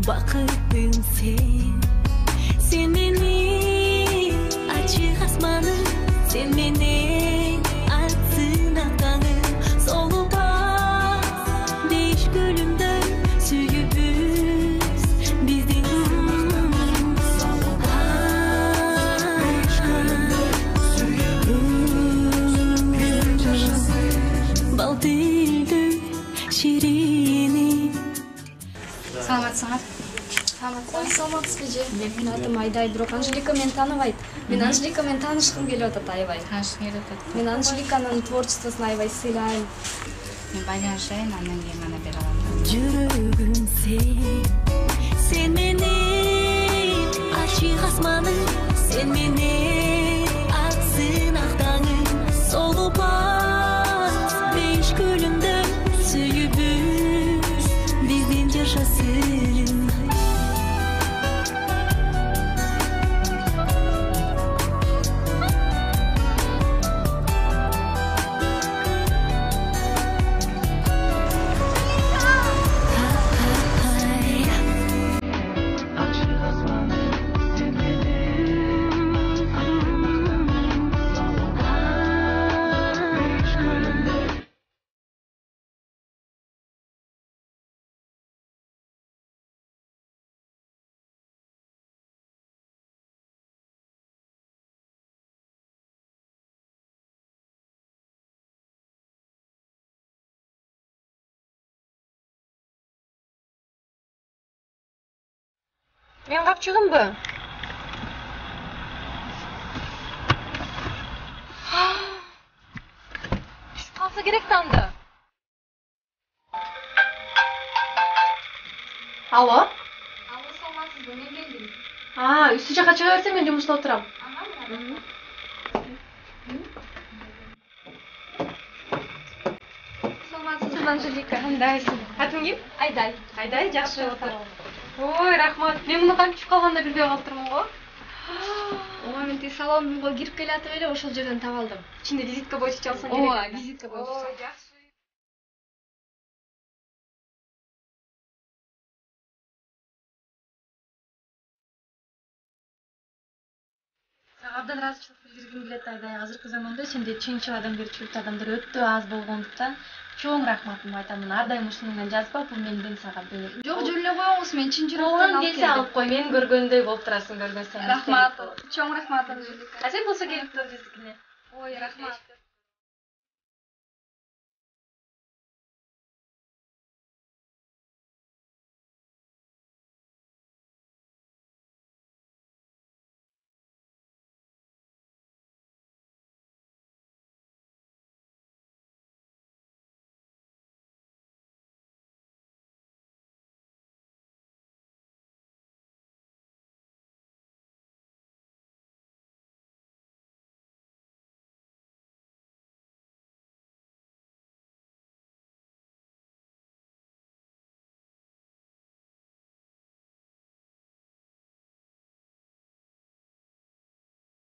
Бақытым сен менің açık asmanım, sen менің açsın ақтаңым, солупас беш гүлімді сүйгібіз біздің бал тілді ширині. Саламатсыңар. Саламатсыз беже. Менин атым Айдай, бирок Анжелика мени тааныбайт. Мен Анжелика менен таанышкым келип атат аябай. Таанышкың келип атат. Мен Анжеликанын творчествосун аябай сыйлайм. Мен байланышайын, андан кийин гана бере алам. Жүрөгүм sen менен açık asmanım, sen менен açsın ақтаңым, солупас беш гүлүмдү сүйүбүз биздин жашасın. Мен капчыгымбы? Түшүп калса керек да анда. Алло? Алло, саламатсызбы? Мен келдим. Үстү жака чыга берсең, мен жумушта отурам. Саламатсызбы, Анжелика? Кандайсың? Атың ким? Айдай. Айдай, жакшы отур. Ой, рахмат. Мен муну кантип түшүп калганда билбей калыптырмын го. Ооба, мен тиги салонго кирип келатып эле ошол жерден таап алдым. Ичинде визитка боюнча алсаң керек. Ооба, визитка боюнча. Ой, жакшы. Сага абдан ыраазычылык билдиргим келет, Айдай. Азыркы заманда сенде чынчыл адамгерчиликтүү адамдар өтө аз болгондуктан чоң рахматымды айтамын. Ар дайым ушуну менен жазба, бул менден сага бер. Жок, жөн эле коюңуз, мен чын жүрөктөн алып келсе алып кой, мен көргөндөй болуп турасың, көргөнсөң. Рахмат. Чоң рахмат, Анжелика. Сен болсо келип тур биздикине. Ой, рахмат.